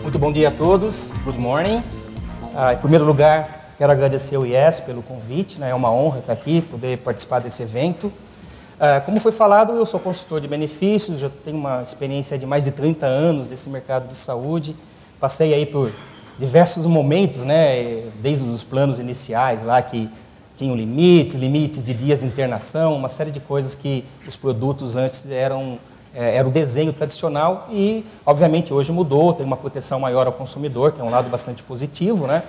Muito bom dia a todos, good morning. Em primeiro lugar, quero agradecer ao IES pelo convite, né? É uma honra estar aqui, poder participar desse evento. Como foi falado, eu sou consultor de benefícios, já tenho uma experiência de mais de 30 anos desse mercado de saúde. Passei aí por diversos momentos, né? Desde os planos iniciais lá que tinham limites de dias de internação, uma série de coisas que os produtos antes era o desenho tradicional e, obviamente, hoje mudou, tem uma proteção maior ao consumidor, que é um lado bastante positivo, né?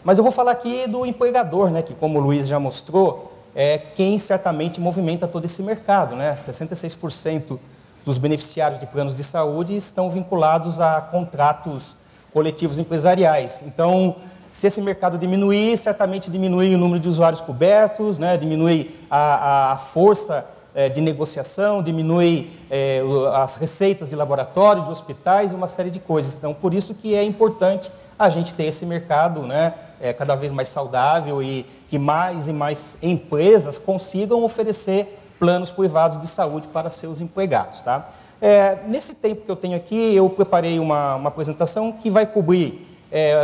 Mas eu vou falar aqui do empregador, né? Que, como o Luiz já mostrou, é quem certamente movimenta todo esse mercado, né? 66% dos beneficiários de planos de saúde estão vinculados a contratos coletivos empresariais. Então, se esse mercado diminuir, certamente diminui o número de usuários cobertos, né? Diminui a força de negociação, diminui as receitas de laboratório, de hospitais e uma série de coisas. Então, por isso que é importante a gente ter esse mercado, né, cada vez mais saudável e que mais e mais empresas consigam oferecer planos privados de saúde para seus empregados. Tá? Nesse tempo que eu tenho aqui, eu preparei uma apresentação que vai cobrir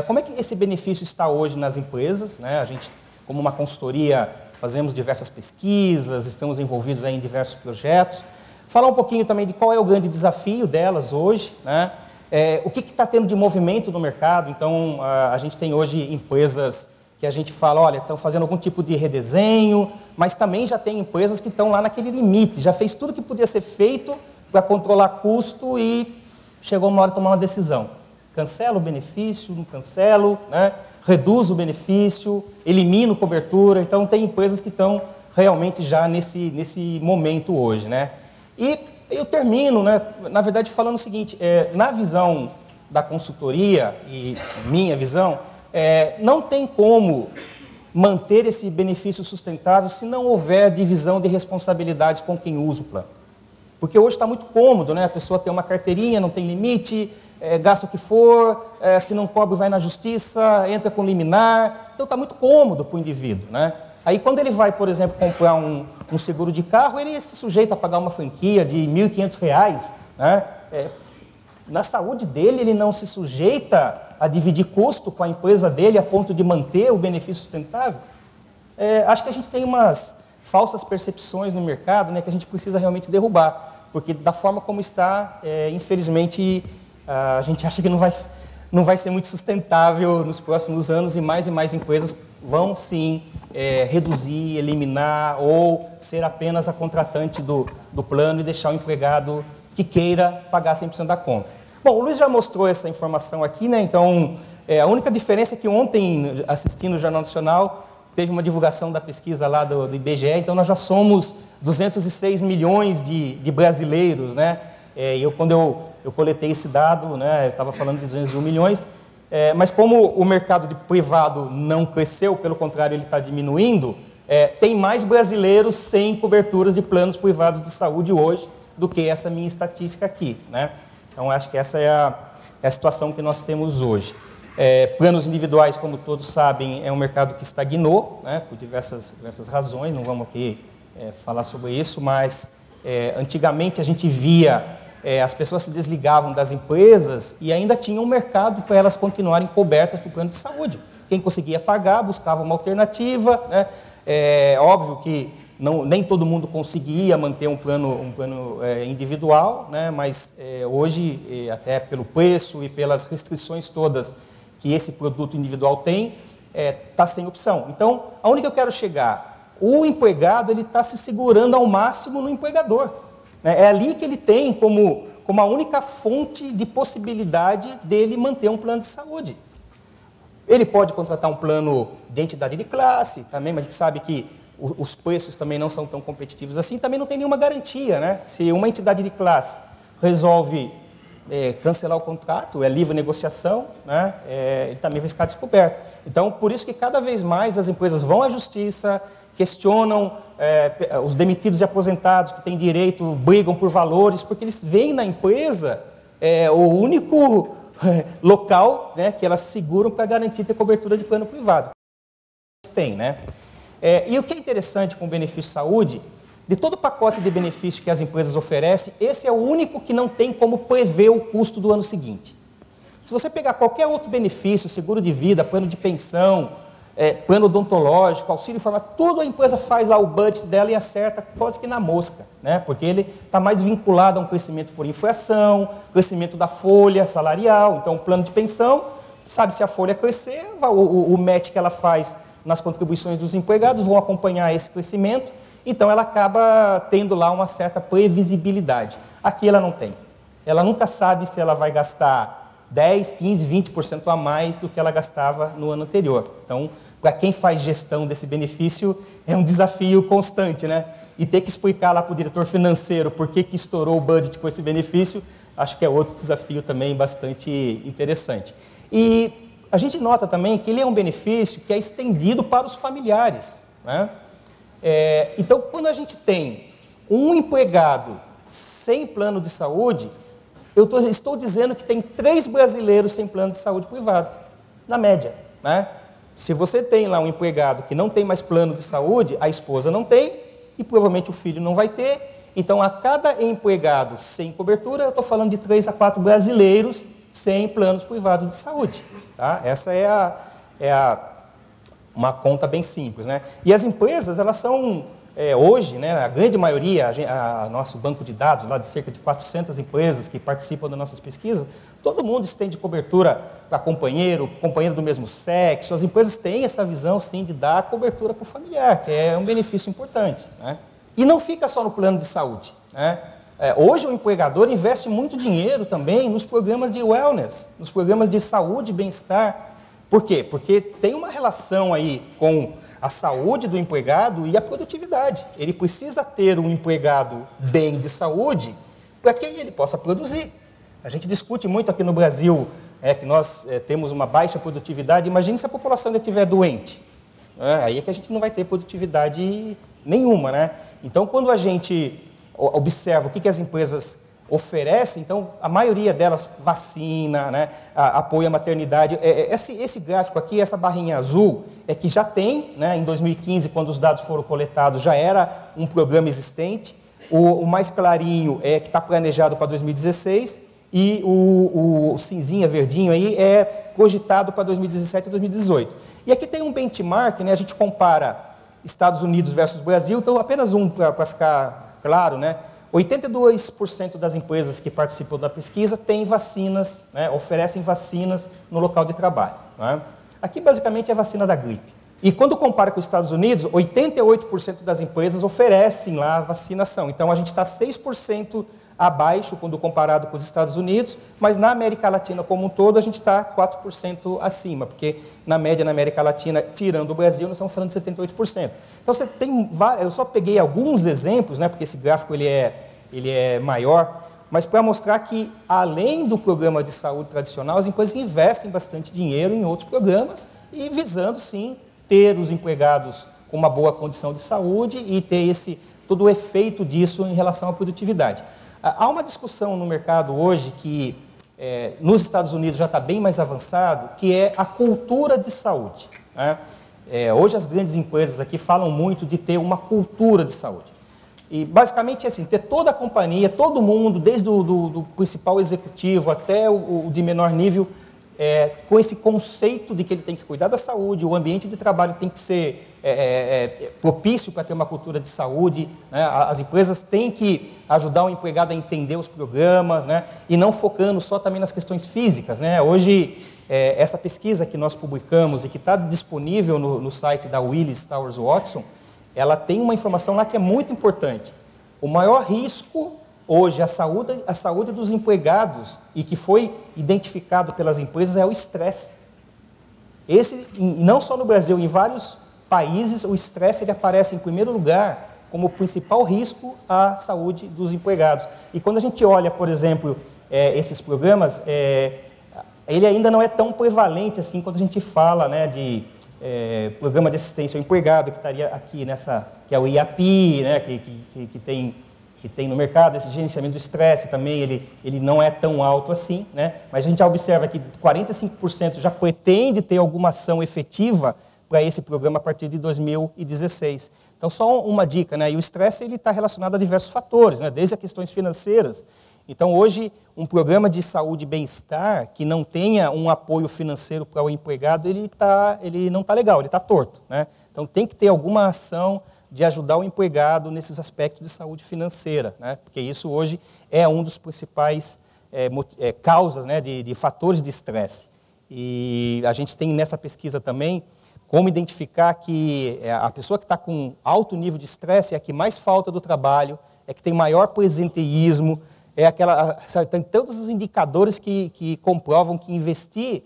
como é que esse benefício está hoje nas empresas. Né? A gente, como uma consultoria, fazemos diversas pesquisas, estamos envolvidos aí em diversos projetos. Falar um pouquinho também de qual é o grande desafio delas hoje, né? O que está tendo de movimento no mercado. Então, a gente tem hoje empresas que a gente fala, olha, estão fazendo algum tipo de redesenho, mas também já tem empresas que estão lá naquele limite, já fez tudo que podia ser feito para controlar custo e chegou uma hora de tomar uma decisão. Cancelo o benefício, não cancelo, né? Reduzo o benefício, elimino cobertura. Então, tem empresas que estão realmente já nesse momento hoje. Né? E eu termino, né, na verdade, falando o seguinte, na visão da consultoria e minha visão, não tem como manter esse benefício sustentável se não houver divisão de responsabilidades com quem usa o plano. Porque hoje está muito cômodo, né? A pessoa tem uma carteirinha, não tem limite, gasta o que for, se não cobre vai na justiça, entra com liminar, então está muito cômodo para o indivíduo. Né? Aí quando ele vai, por exemplo, comprar um seguro de carro, ele se sujeita a pagar uma franquia de R$ 1.500, né? Na saúde dele, ele não se sujeita a dividir custo com a empresa dele a ponto de manter o benefício sustentável. Acho que a gente tem umas falsas percepções no mercado, né, que a gente precisa realmente derrubar, porque da forma como está, infelizmente, a gente acha que não vai ser muito sustentável nos próximos anos e mais empresas vão, sim, reduzir, eliminar ou ser apenas a contratante do plano e deixar o empregado que queira pagar 100% da conta. Bom, o Luiz já mostrou essa informação aqui, né? Então, a única diferença é que ontem, assistindo o Jornal Nacional, teve uma divulgação da pesquisa lá do IBGE, então nós já somos 206 milhões de brasileiros, né? Quando eu coletei esse dado, né, eu estava falando de 201 milhões, mas como o mercado privado não cresceu, pelo contrário, ele está diminuindo, tem mais brasileiros sem coberturas de planos privados de saúde hoje do que essa minha estatística aqui. Né? Então, acho que essa é a situação que nós temos hoje. Planos individuais, como todos sabem, é um mercado que estagnou, né, por diversas razões, não vamos aqui falar sobre isso, mas antigamente a gente via as pessoas se desligavam das empresas e ainda tinha um mercado para elas continuarem cobertas pelo plano de saúde. Quem conseguia pagar, buscava uma alternativa. Né? Óbvio que nem todo mundo conseguia manter um plano individual, né? Mas hoje, até pelo preço e pelas restrições todas que esse produto individual tem, está sem opção. Então, aonde que eu quero chegar? O empregado está se segurando ao máximo no empregador. É ali que ele tem como a única fonte de possibilidade dele manter um plano de saúde. Ele pode contratar um plano de entidade de classe, também, mas a gente sabe que os preços também não são tão competitivos assim, também não tem nenhuma garantia. Né? Se uma entidade de classe resolve cancelar o contrato, é livre negociação, né? Ele também vai ficar descoberto. Então, por isso que cada vez mais as empresas vão à justiça, questionam os demitidos e aposentados que têm direito, brigam por valores, porque eles veem na empresa o único local, né, que elas seguram para garantir ter cobertura de plano privado. Tem, né? E o que é interessante com o benefício de saúde De todo o pacote de benefício que as empresas oferecem, esse é o único que não tem como prever o custo do ano seguinte. Se você pegar qualquer outro benefício, seguro de vida, plano de pensão, plano odontológico, auxílio informático, tudo a empresa faz lá o budget dela e acerta quase que na mosca, né? Porque ele está mais vinculado a um crescimento por inflação, crescimento da folha salarial. Então, o plano de pensão, sabe se a folha crescer, o match que ela faz nas contribuições dos empregados vão acompanhar esse crescimento, então ela acaba tendo lá uma certa previsibilidade. Aqui ela não tem. Ela nunca sabe se ela vai gastar 10, 15, 20% a mais do que ela gastava no ano anterior. Então, para quem faz gestão desse benefício, é um desafio constante, né? E ter que explicar lá para o diretor financeiro por que estourou o budget com esse benefício, acho que é outro desafio também bastante interessante. E a gente nota também que ele é um benefício que é estendido para os familiares, né? Então, quando a gente tem um empregado sem plano de saúde, eu estou dizendo que tem 3 brasileiros sem plano de saúde privado, na média, né? Se você tem lá um empregado que não tem mais plano de saúde, a esposa não tem e provavelmente o filho não vai ter. Então, a cada empregado sem cobertura, eu estou falando de 3 a 4 brasileiros sem planos privados de saúde. Tá? Essa uma conta bem simples, né? E as empresas, elas são, hoje, né, a grande maioria, nosso banco de dados, lá de cerca de 400 empresas que participam das nossas pesquisas, todo mundo estende cobertura para companheiro do mesmo sexo. As empresas têm essa visão, sim, de dar cobertura para o familiar, que é um benefício importante, né? E não fica só no plano de saúde, né? Hoje o empregador investe muito dinheiro também nos programas de wellness, nos programas de saúde e bem-estar. Por quê? Porque tem uma relação aí com a saúde do empregado e a produtividade. Ele precisa ter um empregado bem de saúde para que ele possa produzir. A gente discute muito aqui no Brasil que nós temos uma baixa produtividade. Imagine se a população ainda estiver doente. Aí é que a gente não vai ter produtividade nenhuma, né? Então, quando a gente observa o que as empresas oferecem, então, a maioria delas vacina, né, apoio à maternidade. Esse gráfico aqui, essa barrinha azul, é que já tem, né, em 2015, quando os dados foram coletados, já era um programa existente. O mais clarinho é que está planejado para 2016 e o cinzinha, verdinho aí, é cogitado para 2017 e 2018. E aqui tem um benchmark, né, a gente compara Estados Unidos versus Brasil, então apenas um para ficar claro, né? 82% das empresas que participam da pesquisa têm vacinas, né, oferecem vacinas no local de trabalho, né? Aqui, basicamente, é a vacina da gripe. E quando compara com os Estados Unidos, 88% das empresas oferecem lá a vacinação. Então, a gente está 6% abaixo quando comparado com os Estados Unidos, mas na América Latina como um todo, a gente está 4% acima, porque na média na América Latina, tirando o Brasil, nós estamos falando de 78%. Então, você tem eu só peguei alguns exemplos, né, porque esse gráfico ele é maior, mas para mostrar que, além do programa de saúde tradicional, as empresas investem bastante dinheiro em outros programas e visando, sim, ter os empregados com uma boa condição de saúde e ter todo o efeito disso em relação à produtividade. Há uma discussão no mercado hoje que, nos Estados Unidos já está bem mais avançado, que é a cultura de saúde, né? Hoje as grandes empresas aqui falam muito de ter uma cultura de saúde. E basicamente é assim, ter toda a companhia, todo mundo, desde o principal executivo até o de menor nível, com esse conceito de que ele tem que cuidar da saúde, o ambiente de trabalho tem que ser propício para ter uma cultura de saúde, né? As empresas têm que ajudar o empregado a entender os programas, né? E não focando só também nas questões físicas, né? Hoje, essa pesquisa que nós publicamos e que está disponível no site da Willis Towers Watson, ela tem uma informação lá que é muito importante. O maior risco hoje, a saúde dos empregados, e que foi identificado pelas empresas, é o estresse. Não só no Brasil, em vários países, o estresse ele aparece em primeiro lugar como o principal risco à saúde dos empregados. E quando a gente olha, por exemplo, esses programas, ele ainda não é tão prevalente assim quando a gente fala, né, de programa de assistência ao empregado, que estaria aqui que é o IAPI, né, que tem no mercado. Esse gerenciamento do estresse também, ele não é tão alto assim, né? Mas a gente já observa que 45% já pretende ter alguma ação efetiva para esse programa a partir de 2016. Então, só uma dica, né? E o estresse está relacionado a diversos fatores, né? Desde as questões financeiras. Então, hoje, um programa de saúde e bem-estar que não tenha um apoio financeiro para o empregado, ele não está legal, ele está torto, né? Então, tem que ter alguma ação de ajudar o empregado nesses aspectos de saúde financeira, né? Porque isso hoje é um dos principais causas, né, de fatores de estresse. E a gente tem nessa pesquisa também como identificar que a pessoa que está com alto nível de estresse é a que mais falta do trabalho, é que tem maior presenteísmo, tem todos os indicadores que comprovam que investir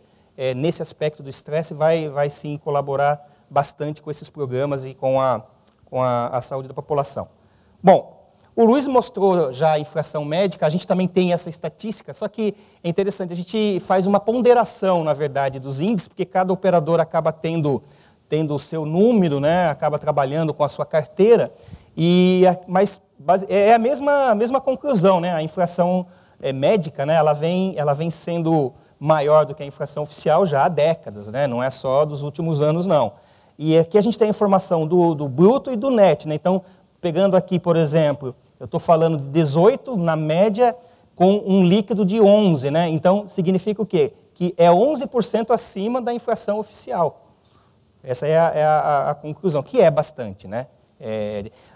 nesse aspecto do estresse vai sim colaborar bastante com esses programas e com a saúde da população. Bom, o Luiz mostrou já a infração médica, a gente também tem essa estatística, só que é interessante, a gente faz uma ponderação, na verdade, dos índices, porque cada operador acaba tendo o seu número, né, acaba trabalhando com a sua carteira, mas é a mesma conclusão, né, a infração médica, né, ela vem sendo maior do que a infração oficial já há décadas, né, não é só dos últimos anos, não. E aqui a gente tem a informação do bruto e do net, né, então, pegando aqui, por exemplo, eu estou falando de 18, na média, com um líquido de 11, né? Então, significa o quê? Que é 11% acima da inflação oficial. Essa é a conclusão, que é bastante, né?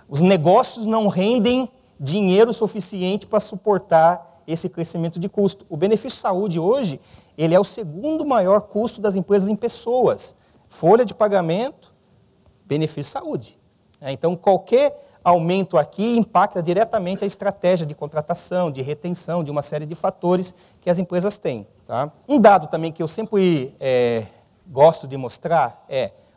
Os negócios não rendem dinheiro suficiente para suportar esse crescimento de custo. O benefício saúde hoje, ele é o segundo maior custo das empresas em pessoas. Folha de pagamento, benefício saúde. Então, qualquer aumento aqui impacta diretamente a estratégia de contratação, de retenção, de uma série de fatores que as empresas têm. Tá? Um dado também que eu sempre gosto de mostrar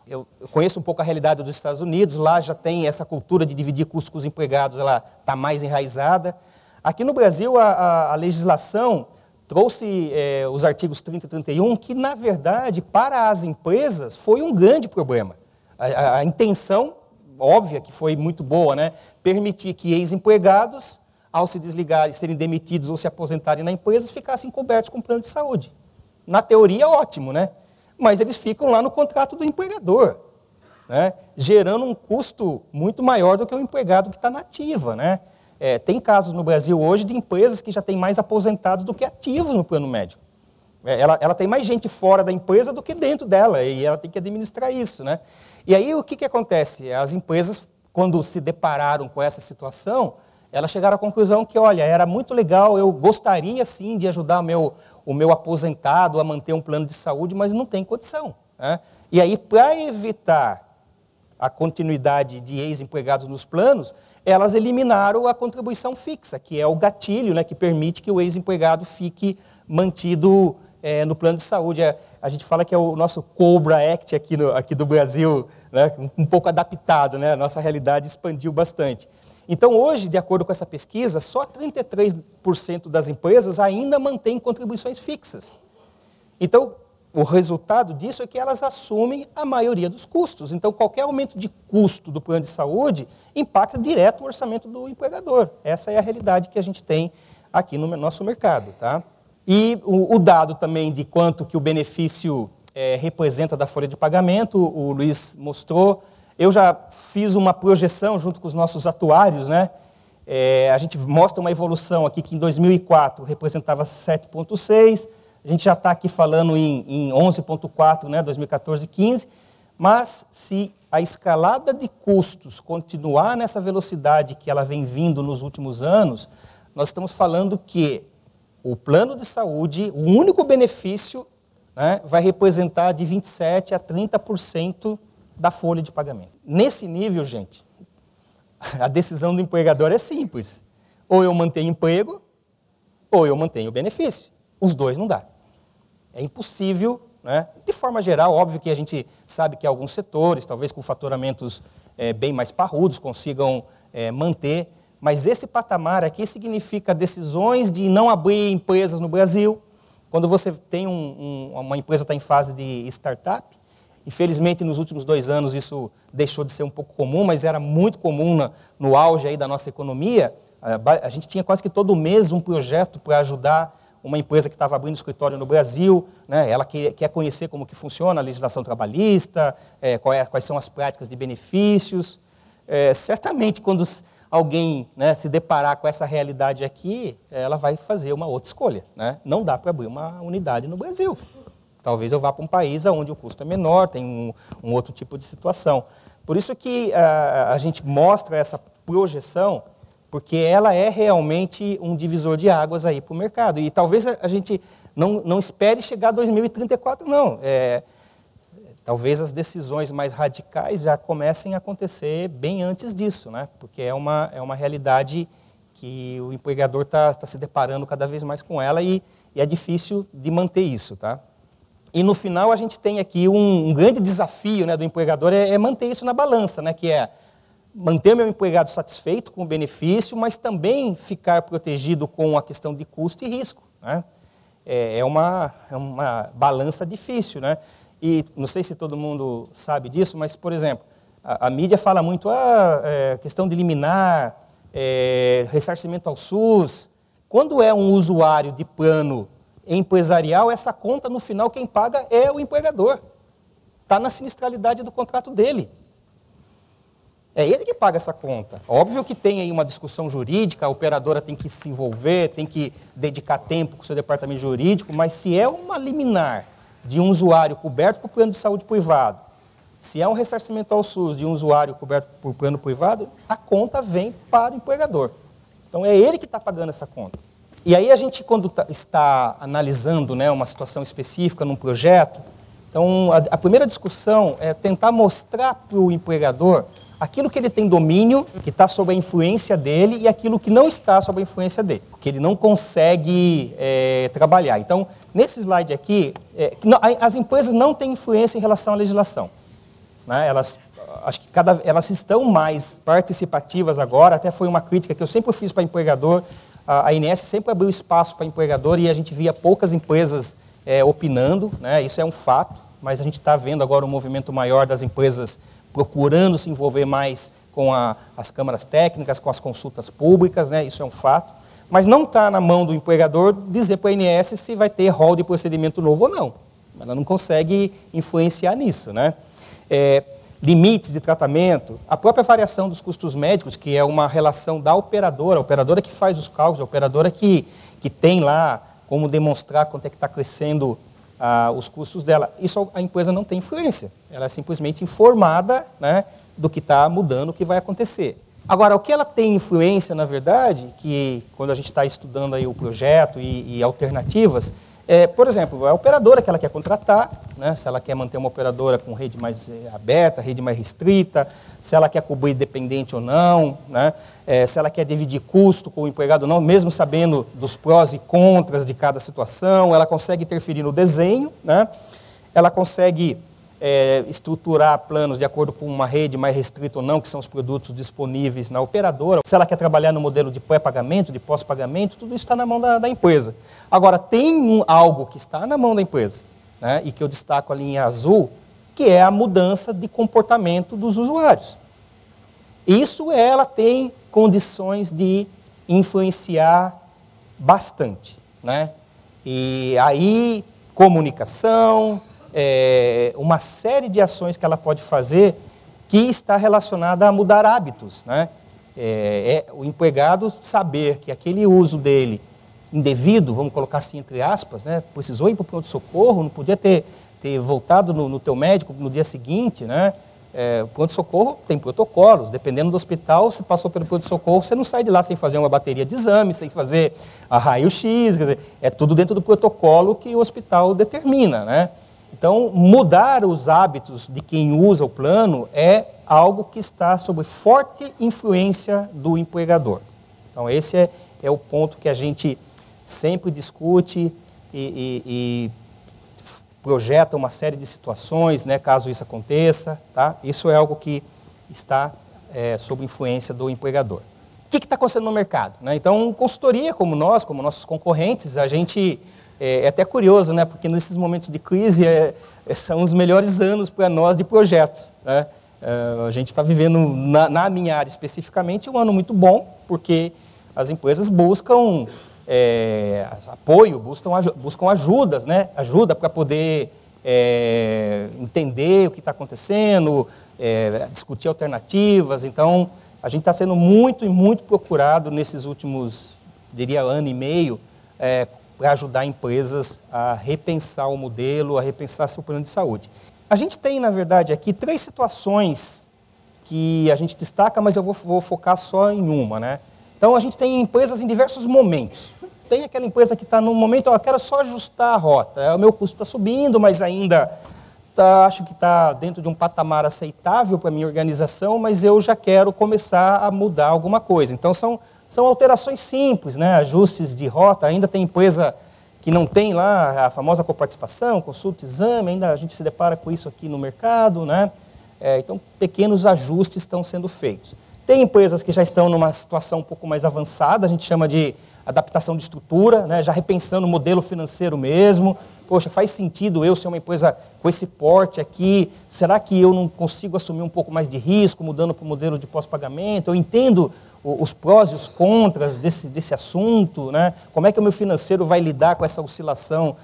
eu conheço um pouco a realidade dos Estados Unidos, lá já tem essa cultura de dividir custos com os empregados, ela está mais enraizada. Aqui no Brasil, a legislação trouxe os artigos 30 e 31, que, na verdade, para as empresas, foi um grande problema. A intenção óbvia, que foi muito boa, né? Permitir que ex-empregados, ao se desligarem, serem demitidos ou se aposentarem na empresa, ficassem cobertos com plano de saúde. Na teoria, ótimo, né? Mas eles ficam lá no contrato do empregador, né? Gerando um custo muito maior do que o empregado que está na ativa, né? Tem casos no Brasil hoje de empresas que já têm mais aposentados do que ativos no plano médico. Ela tem mais gente fora da empresa do que dentro dela, e ela tem que administrar isso, né? E aí o que acontece? As empresas, quando se depararam com essa situação, elas chegaram à conclusão que, olha, era muito legal, eu gostaria sim de ajudar o meu aposentado a manter um plano de saúde, mas não tem condição, né? E aí, para evitar a continuidade de ex-empregados nos planos, elas eliminaram a contribuição fixa, que é o gatilho, né, que permite que o ex-empregado fique mantido no plano de saúde. A gente fala que é o nosso COBRA Act aqui do Brasil, né, um pouco adaptado, né, a nossa realidade expandiu bastante. Então, hoje, de acordo com essa pesquisa, só 33% das empresas ainda mantêm contribuições fixas. Então, o resultado disso é que elas assumem a maioria dos custos. Então, qualquer aumento de custo do plano de saúde impacta direto o orçamento do empregador. Essa é a realidade que a gente tem aqui no nosso mercado, tá? E o dado também de quanto que o benefício representa da folha de pagamento, o Luiz mostrou. Eu já fiz uma projeção junto com os nossos atuários, né? A gente mostra uma evolução aqui que em 2004 representava 7,6, a gente já está aqui falando em 11,4, né, 2014 e 15, mas se a escalada de custos continuar nessa velocidade que ela vem vindo nos últimos anos, nós estamos falando que o plano de saúde, o único benefício, né, vai representar de 27% a 30% da folha de pagamento. Nesse nível, gente, a decisão do empregador é simples. Ou eu mantenho emprego, ou eu mantenho o benefício. Os dois não dá. É impossível, né? De forma geral, óbvio que a gente sabe que alguns setores, talvez com faturamentos bem mais parrudos, consigam manter, mas esse patamar aqui significa decisões de não abrir empresas no Brasil. Quando você tem uma empresa está em fase de startup, infelizmente nos últimos 2 anos isso deixou de ser um pouco comum, mas era muito comum no auge aí da nossa economia. A gente tinha quase que todo mês um projeto para ajudar uma empresa que estava abrindo escritório no Brasil, né, ela quer conhecer como que funciona a legislação trabalhista, quais são as práticas de benefícios. Certamente, quando alguém, né, se deparar com essa realidade aqui, ela vai fazer uma outra escolha, né? Não dá para abrir uma unidade no Brasil. Talvez eu vá para um país onde o custo é menor, tem um outro tipo de situação. Por isso que a gente mostra essa projeção, porque ela é realmente um divisor de águas aí para o mercado. E talvez a gente não espere chegar a 2034, não. Talvez as decisões mais radicais já comecem a acontecer bem antes disso, né? Porque é uma realidade que o empregador está se deparando cada vez mais com ela e é difícil de manter isso, tá? E no final a gente tem aqui um grande desafio, né, do empregador é manter isso na balança, né, que é manter meu empregado satisfeito com o benefício, mas também ficar protegido com a questão de custo e risco, né? É uma balança difícil, né? E não sei se todo mundo sabe disso, mas, por exemplo, a mídia fala muito questão de liminar, ressarcimento ao SUS. Quando é um usuário de plano empresarial, essa conta, no final, quem paga é o empregador. Está na sinistralidade do contrato dele. É ele que paga essa conta. Óbvio que tem aí uma discussão jurídica, a operadora tem que se envolver, tem que dedicar tempo com o seu departamento jurídico, mas se é uma liminar de um usuário coberto por plano de saúde privado, se é um ressarcimento ao SUS de um usuário coberto por plano privado, a conta vem para o empregador. Então é ele que está pagando essa conta. E aí a gente, quando está analisando, né, uma situação específica num projeto, então a primeira discussão é tentar mostrar para o empregador aquilo que ele tem domínio, que está sob a influência dele, e aquilo que não está sob a influência dele, que ele não consegue trabalhar. Então, nesse slide aqui, as empresas não têm influência em relação à legislação, né? Acho que elas estão mais participativas agora, até foi uma crítica que eu sempre fiz para empregador. A INS sempre abriu espaço para empregador e a gente via poucas empresas opinando, né? Isso é um fato, mas a gente está vendo agora um movimento maior das empresas procurando se envolver mais com as câmaras técnicas, com as consultas públicas, né? Isso é um fato. Mas não está na mão do empregador dizer para a ANS se vai ter rol de procedimento novo ou não. Ela não consegue influenciar nisso, né? Limites de tratamento, a própria variação dos custos médicos, que é uma relação da operadora, a operadora que faz os cálculos, a operadora que tem lá como demonstrar quanto é que está crescendo os custos dela. Isso a empresa não tem influência, ela é simplesmente informada, né, do que está mudando, o que vai acontecer. Agora, o que ela tem influência, na verdade, que quando a gente está estudando aí o projeto e alternativas, por exemplo, a operadora que ela quer contratar, né, se ela quer manter uma operadora com rede mais aberta, rede mais restrita, se ela quer cobrir dependente ou não, né, se ela quer dividir custo com o empregado ou não, mesmo sabendo dos prós e contras de cada situação, ela consegue interferir no desenho, né, ela consegue estruturar planos de acordo com uma rede mais restrita ou não, que são os produtos disponíveis na operadora. Se ela quer trabalhar no modelo de pré-pagamento, de pós-pagamento, tudo isso está na mão da empresa. Agora, tem algo que está na mão da empresa, né, e que eu destaco ali em azul, que é a mudança de comportamento dos usuários. Isso ela tem condições de influenciar bastante, né? E aí, comunicação, uma série de ações que ela pode fazer que está relacionada a mudar hábitos, né? O empregado saber que aquele uso dele indevido, vamos colocar assim entre aspas, né? Precisou ir para o pronto-socorro, não podia ter voltado no teu médico no dia seguinte, né? O pronto-socorro tem protocolos, dependendo do hospital, você passou pelo pronto-socorro, você não sai de lá sem fazer uma bateria de exames, sem fazer a raio-x, quer dizer, é tudo dentro do protocolo que o hospital determina, né? Então, mudar os hábitos de quem usa o plano é algo que está sob forte influência do empregador. Então, esse é o ponto que a gente sempre discute e projeta uma série de situações, né, caso isso aconteça, tá? Isso é algo que está sob influência do empregador. O que está acontecendo no mercado, né? Então, consultoria como nossos concorrentes, a gente... É até curioso, né? Porque nesses momentos de crise são os melhores anos para nós de projetos, né? A gente está vivendo, na minha área especificamente, um ano muito bom, porque as empresas buscam apoio, buscam ajudas, né? Ajuda para poder entender o que está acontecendo, discutir alternativas. Então, a gente está sendo muito e muito procurado nesses últimos, diria, ano e meio, para ajudar empresas a repensar o modelo, a repensar seu plano de saúde. A gente tem, na verdade, aqui 3 situações que a gente destaca, mas eu vou focar só em uma, né? Então, a gente tem empresas em diversos momentos. Tem aquela empresa que está no momento, eu quero só ajustar a rota. O meu custo está subindo, mas ainda acho que está dentro de um patamar aceitável para a minha organização, mas eu já quero começar a mudar alguma coisa. Então, são alterações simples, né? Ajustes de rota. Ainda tem empresa que não tem lá a famosa coparticipação, consulta, exame, ainda a gente se depara com isso aqui no mercado, né? Então, pequenos ajustes estão sendo feitos. Tem empresas que já estão numa situação um pouco mais avançada, a gente chama de adaptação de estrutura, né? Já repensando o modelo financeiro mesmo. Poxa, faz sentido eu ser uma empresa com esse porte aqui? Será que eu não consigo assumir um pouco mais de risco, mudando para o modelo de pós-pagamento? Eu entendo os prós e os contras desse assunto, né? Como é que o meu financeiro vai lidar com essa oscilação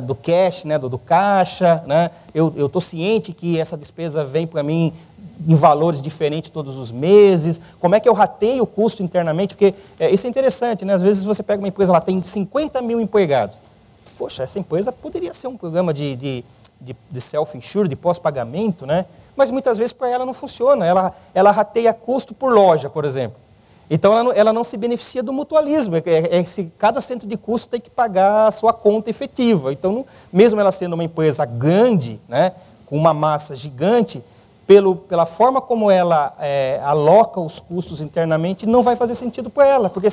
do cash, né? do caixa? Né? Eu estou ciente que essa despesa vem para mim em valores diferentes todos os meses. Como é que eu rateio o custo internamente? Porque isso é interessante, né? Às vezes você pega uma empresa lá, tem 50 mil empregados. Poxa, essa empresa poderia ser um programa de self-insure, de pós-pagamento, né? Mas muitas vezes para ela não funciona. Ela rateia custo por loja, por exemplo. Então ela não se beneficia do mutualismo. Cada centro de custo tem que pagar a sua conta efetiva. Então, mesmo ela sendo uma empresa grande, né, com uma massa gigante, pela forma como ela aloca os custos internamente, não vai fazer sentido para ela. Porque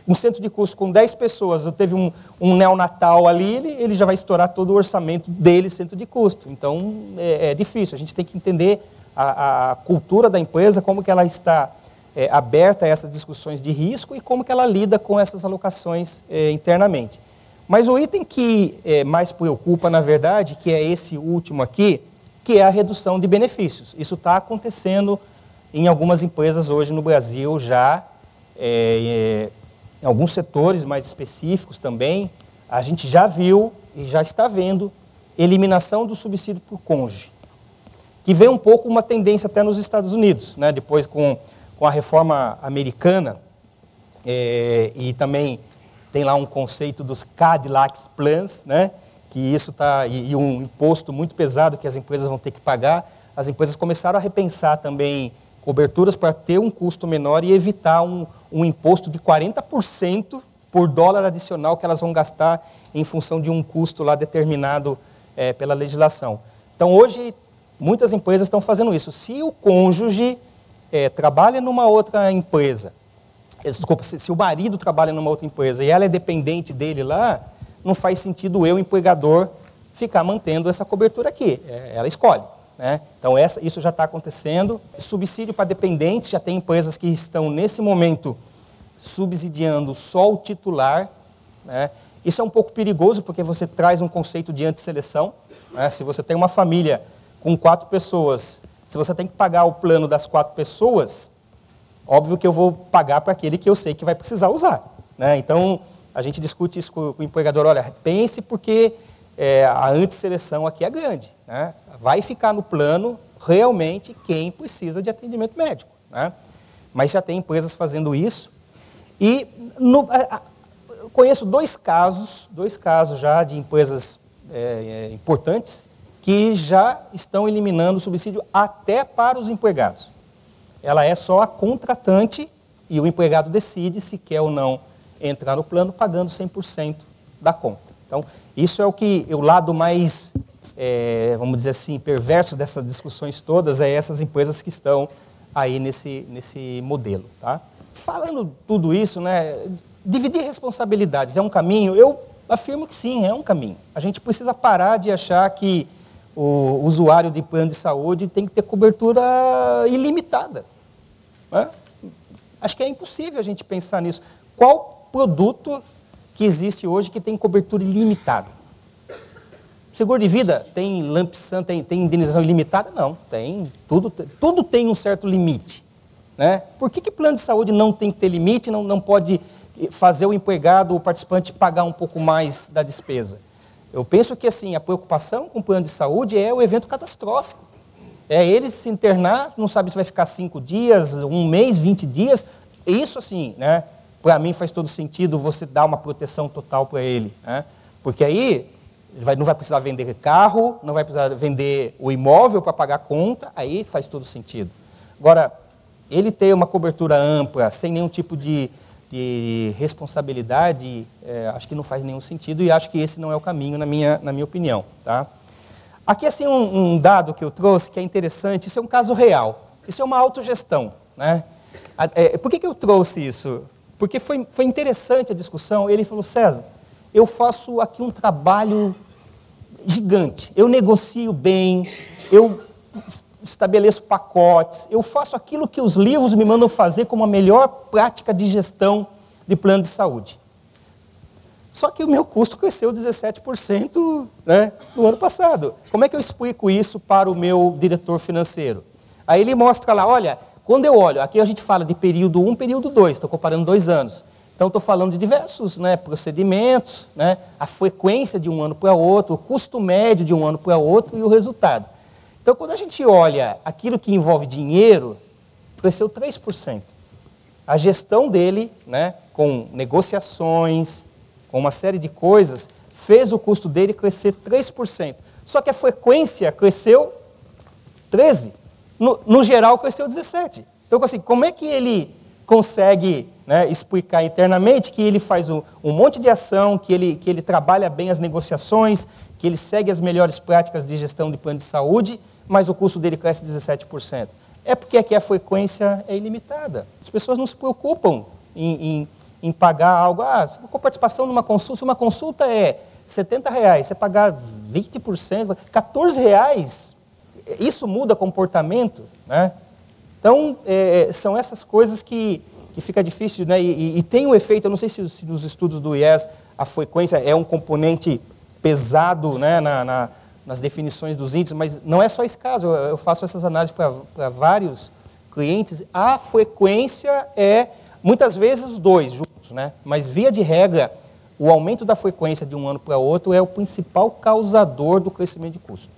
um centro de custo com 10 pessoas, eu teve um neonatal ali, ele já vai estourar todo o orçamento dele, centro de custo. Então, é difícil. A gente tem que entender a cultura da empresa, como que ela está aberta a essas discussões de risco e como que ela lida com essas alocações internamente. Mas o item que mais preocupa, na verdade, que é esse último aqui, que é a redução de benefícios. Isso está acontecendo em algumas empresas hoje no Brasil já, em alguns setores mais específicos também. A gente já viu e já está vendo eliminação do subsídio por cônjuge, que vem um pouco uma tendência até nos Estados Unidos, né? Depois com a reforma americana, e também tem lá um conceito dos Cadillac Plans, né? Que isso está, e um imposto muito pesado que as empresas vão ter que pagar. As empresas começaram a repensar também coberturas para ter um custo menor e evitar um imposto de 40% por dólar adicional que elas vão gastar em função de um custo lá determinado pela legislação. Então, hoje, muitas empresas estão fazendo isso. Se o cônjuge trabalha numa outra empresa, desculpa, se o marido trabalha numa outra empresa e ela é dependente dele lá, não faz sentido eu, empregador, ficar mantendo essa cobertura aqui. Ela escolhe, né? Então, isso já está acontecendo. Subsídio para dependentes, já tem empresas que estão, nesse momento, subsidiando só o titular, né? Isso é um pouco perigoso, porque você traz um conceito de antisseleção, né? Se você tem uma família com 4 pessoas, se você tem que pagar o plano das 4 pessoas, óbvio que eu vou pagar para aquele que eu sei que vai precisar usar, né? Então, a gente discute isso com o empregador, olha, pense porque a antisseleção aqui é grande, né? Vai ficar no plano realmente quem precisa de atendimento médico, né? Mas já tem empresas fazendo isso. E eu conheço dois casos já de empresas importantes que já estão eliminando o subsídio até para os empregados. Ela é só a contratante e o empregado decide se quer ou não entrar no plano pagando 100% da conta. Então, isso é o lado mais, vamos dizer assim, perverso dessas discussões todas, essas empresas que estão aí nesse modelo. Tá? Falando tudo isso, né, dividir responsabilidades é um caminho? Eu afirmo que sim, é um caminho. A gente precisa parar de achar que o usuário de plano de saúde tem que ter cobertura ilimitada, né? Acho que é impossível a gente pensar nisso. Qual produto que existe hoje que tem cobertura ilimitada? Seguro de vida tem lump sum, tem indenização ilimitada? Não, tem. Tudo tem um certo limite. Né? Por que plano de saúde não tem que ter limite, não pode fazer o empregado, o participante, pagar um pouco mais da despesa? Eu penso que assim, a preocupação com o plano de saúde é o evento catastrófico. É ele se internar, não sabe se vai ficar 5 dias, 1 mês, 20 dias. Isso assim, né? Para mim faz todo sentido você dar uma proteção total para ele. Né? Porque aí ele não vai precisar vender carro, não vai precisar vender o imóvel para pagar a conta, aí faz todo sentido. Agora, ele ter uma cobertura ampla, sem nenhum tipo de responsabilidade, acho que não faz nenhum sentido e acho que esse não é o caminho, na minha opinião. Tá? Aqui, assim, um dado que eu trouxe que é interessante, isso é um caso real, isso é uma autogestão. Né? Por que eu trouxe isso? Porque foi interessante a discussão. Ele falou: César, eu faço aqui um trabalho gigante, eu negocio bem, eu estabeleço pacotes, eu faço aquilo que os livros me mandam fazer como a melhor prática de gestão de plano de saúde. Só que o meu custo cresceu 17%, né, no ano passado. Como é que eu explico isso para o meu diretor financeiro? Aí ele mostra lá, olha, quando eu olho, aqui a gente fala de período 1, período 2, estou comparando 2 anos. Então, estou falando de diversos, né, procedimentos, né, a frequência de um ano para outro, o custo médio de um ano para outro e o resultado. Então, quando a gente olha aquilo que envolve dinheiro, cresceu 3%. A gestão dele, né, com negociações, com uma série de coisas, fez o custo dele crescer 3%. Só que a frequência cresceu 13%. No geral, cresceu 17%. Então, assim, como é que ele consegue, né, explicar internamente que ele faz um monte de ação, que ele trabalha bem as negociações, que ele segue as melhores práticas de gestão de plano de saúde, mas o custo dele cresce 17%? É porque aqui a frequência é ilimitada. As pessoas não se preocupam em pagar algo. Com participação numa consulta, se uma consulta é R$70, você pagar 20%, R$14, isso muda comportamento, né? Então, são essas coisas que fica difícil, né? E tem um efeito, eu não sei se nos estudos do IES a frequência é um componente pesado, né, nas definições dos índices, mas não é só esse caso. Eu faço essas análises para vários clientes. A frequência é, muitas vezes, os dois juntos, né? Mas, via de regra, o aumento da frequência de um ano para outro é o principal causador do crescimento de custo.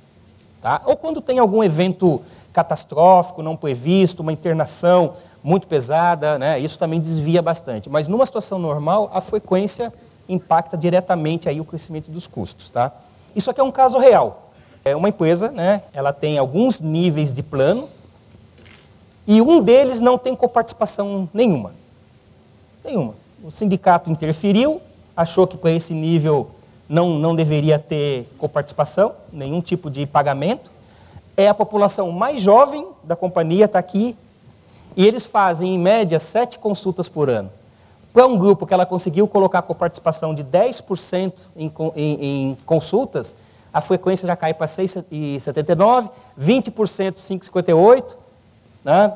Tá? Ou quando tem algum evento catastrófico, não previsto, uma internação muito pesada, né? Isso também desvia bastante. Mas numa situação normal, a frequência impacta diretamente aí o crescimento dos custos. Tá? Isso aqui é um caso real. É uma empresa, né? Ela tem alguns níveis de plano e um deles não tem coparticipação nenhuma. Nenhuma. O sindicato interferiu, achou que para esse nível não deveria ter coparticipação, nenhum tipo de pagamento. É a população mais jovem da companhia, está aqui, e eles fazem, em média, 7 consultas por ano. Para um grupo que ela conseguiu colocar coparticipação de 10% em consultas, a frequência já cai para 6,79%, 20%, 5,58%. Né?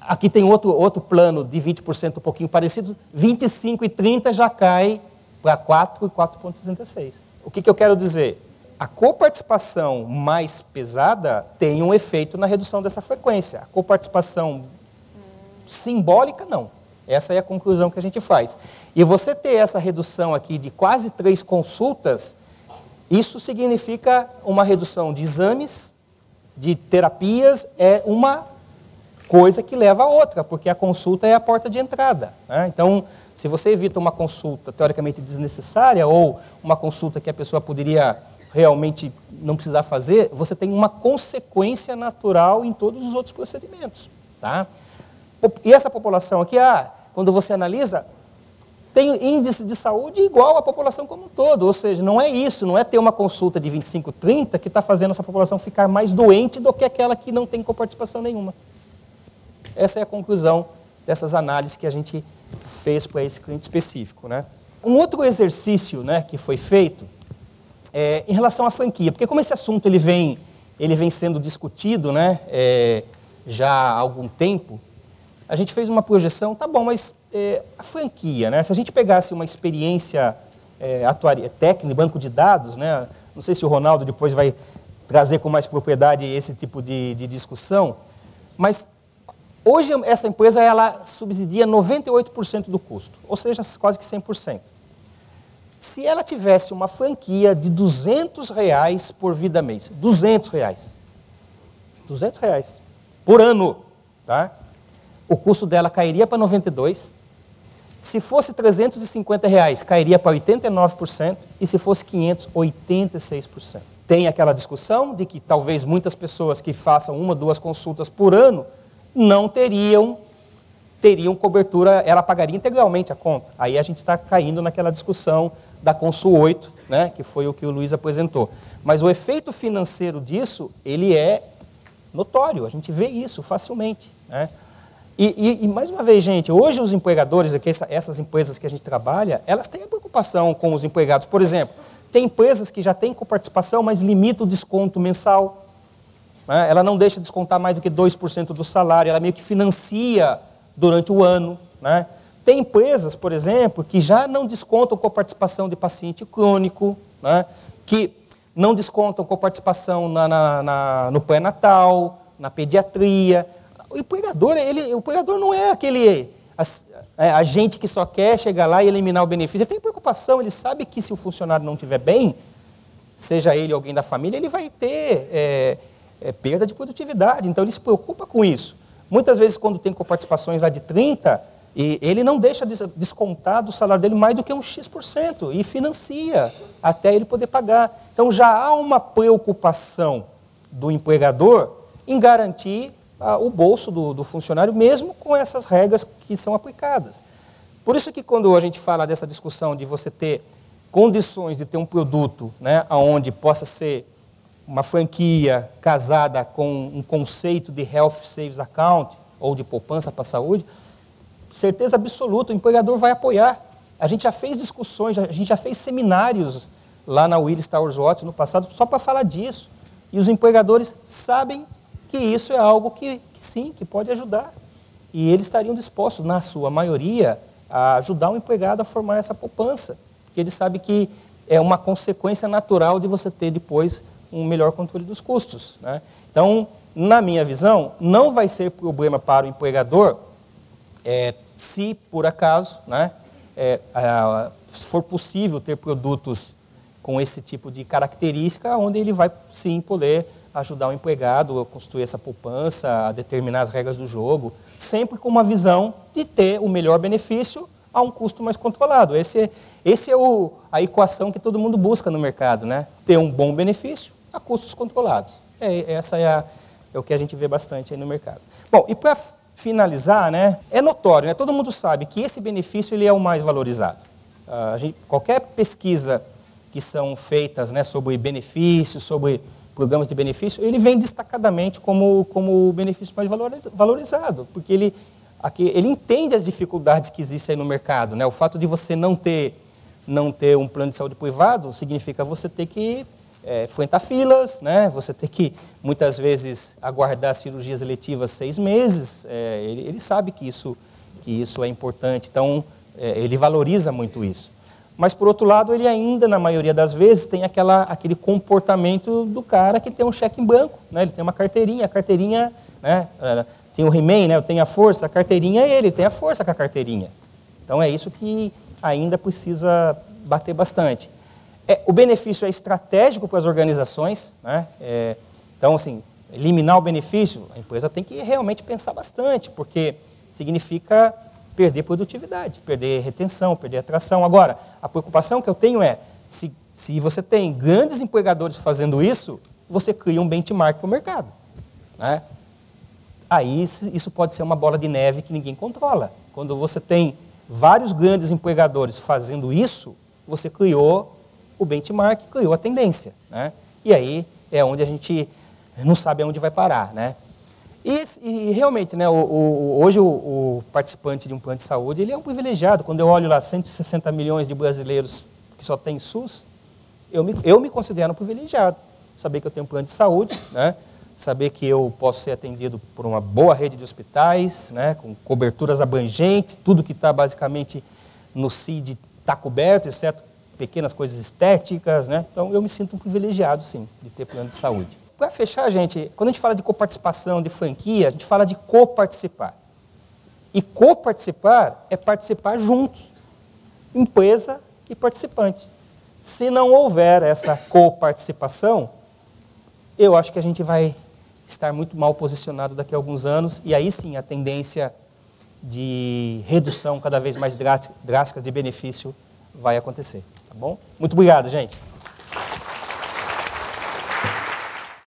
Aqui tem outro plano de 20% um pouquinho parecido, 25 e 30 já cai para 4 e 4,66. O que eu quero dizer? A coparticipação mais pesada tem um efeito na redução dessa frequência. A coparticipação simbólica, não. Essa é a conclusão que a gente faz. E você ter essa redução aqui de quase 3 consultas, isso significa uma redução de exames, de terapias, é uma coisa que leva a outra, porque a consulta é a porta de entrada. Né? Então, se você evita uma consulta teoricamente desnecessária ou uma consulta que a pessoa poderia realmente não precisar fazer, você tem uma consequência natural em todos os outros procedimentos. Tá? E essa população aqui, quando você analisa, tem índice de saúde igual à população como um todo. Ou seja, não é isso, não é ter uma consulta de 25, 30 que está fazendo essa população ficar mais doente do que aquela que não tem coparticipação nenhuma. Essa é a conclusão dessas análises que a gente fez para esse cliente específico. Né? Um outro exercício, né, que foi feito em relação à franquia, porque como esse assunto ele vem sendo discutido, né, já há algum tempo, a gente fez uma projeção, tá bom, mas a franquia, né, se a gente pegasse uma experiência técnica, banco de dados, né, não sei se o Ronaldo depois vai trazer com mais propriedade esse tipo de discussão, mas Hoje, essa empresa ela subsidia 98% do custo, ou seja, quase que 100%. Se ela tivesse uma franquia de R$200 por vida mês, R$200 por ano, tá? O custo dela cairia para 92%. Se fosse R$350, cairia para 89%, e se fosse 500, 86%. Tem aquela discussão de que talvez muitas pessoas que façam 1 ou 2 consultas por ano não teriam cobertura, ela pagaria integralmente a conta. Aí a gente está caindo naquela discussão da Consul 8, né, que foi o que o Luiz apresentou. Mas o efeito financeiro disso, ele é notório, a gente vê isso facilmente, né? E mais uma vez, gente, hoje os empregadores, aqui, essas empresas que a gente trabalha, elas têm a preocupação com os empregados. Por exemplo, tem empresas que já têm coparticipação, mas limita o desconto mensal, né? Ela não deixa descontar mais do que 2% do salário, ela meio que financia durante o ano, né? Tem empresas, por exemplo, que já não descontam coparticipação de paciente crônico, né? Que não descontam coparticipação no pré-natal, na pediatria. O empregador não é aquele agente que só quer chegar lá e eliminar o benefício. Ele tem preocupação, ele sabe que se o funcionário não estiver bem, seja ele ou alguém da família, ele vai ter perda de produtividade. Então, ele se preocupa com isso. Muitas vezes, quando tem coparticipações lá de 30%, ele não deixa descontar do salário dele mais do que um X% e financia até ele poder pagar. Então, já há uma preocupação do empregador em garantir o bolso do funcionário, mesmo com essas regras que são aplicadas. Por isso que quando a gente fala dessa discussão de você ter condições de ter um produto, né, onde possa ser uma franquia casada com um conceito de Health Savings Account, ou de poupança para a saúde, certeza absoluta, o empregador vai apoiar. A gente já fez discussões, a gente já fez seminários lá na Willis Towers Watson no passado, só para falar disso. E os empregadores sabem que isso é algo que sim, que pode ajudar. E eles estariam dispostos, na sua maioria, a ajudar o empregado a formar essa poupança. Porque eles sabem que é uma consequência natural de você ter depois um melhor controle dos custos, né? Então, na minha visão, não vai ser problema para o empregador se, por acaso, né, se for possível ter produtos com esse tipo de característica, onde ele vai, sim, poder ajudar o empregado a construir essa poupança, a determinar as regras do jogo, sempre com uma visão de ter o melhor benefício a um custo mais controlado. Esse é a equação que todo mundo busca no mercado, né? Ter um bom benefício a custos controlados. Essa é o que a gente vê bastante aí no mercado. Bom, e para finalizar, né, é notório, né, todo mundo sabe que esse benefício ele é o mais valorizado. Qualquer pesquisa que são feitas, né, sobre benefícios, sobre programas de benefício, ele vem destacadamente como o benefício mais valorizado, porque ele entende as dificuldades que existem aí no mercado, né? O fato de você não ter um plano de saúde privado significa você ter que enfrentar filas, né? Você ter que, muitas vezes, aguardar cirurgias eletivas 6 meses. Ele sabe que isso é importante, então ele valoriza muito isso. Mas, por outro lado, ele ainda, na maioria das vezes, tem aquele comportamento do cara que tem um cheque em branco, né? Ele tem uma carteirinha, a carteirinha, né? Tem o He-Man, né? Eu tenho a força, a carteirinha é ele tem a força com a carteirinha. Então, é isso que ainda precisa bater bastante. O benefício é estratégico para as organizações, né? Então, assim, eliminar o benefício, a empresa tem que realmente pensar bastante, porque significa perder produtividade, perder retenção, perder atração. Agora, a preocupação que eu tenho é, se você tem grandes empregadores fazendo isso, você cria um benchmark para o mercado, né? Aí isso pode ser uma bola de neve que ninguém controla. Quando você tem vários grandes empregadores fazendo isso, você criou o benchmark, criou a tendência, né? E aí é onde a gente não sabe aonde vai parar, né? E realmente, né, hoje o participante de um plano de saúde, ele é um privilegiado. Quando eu olho lá 160 milhões de brasileiros que só têm SUS, eu me considero um privilegiado. Saber que eu tenho um plano de saúde, né? Saber que eu posso ser atendido por uma boa rede de hospitais, né, com coberturas abrangentes, tudo que está basicamente no CID está coberto, exceto pequenas coisas estéticas, né? Então eu me sinto um privilegiado, sim, de ter plano de saúde. para fechar, gente, quando a gente fala de coparticipação, de franquia, a gente fala de coparticipar. E coparticipar é participar juntos, empresa e participante. Se não houver essa coparticipação, eu acho que a gente vai estar muito mal posicionado daqui a alguns anos, e aí sim a tendência de redução cada vez mais drástica de benefício vai acontecer. Tá bom? Muito obrigado, gente.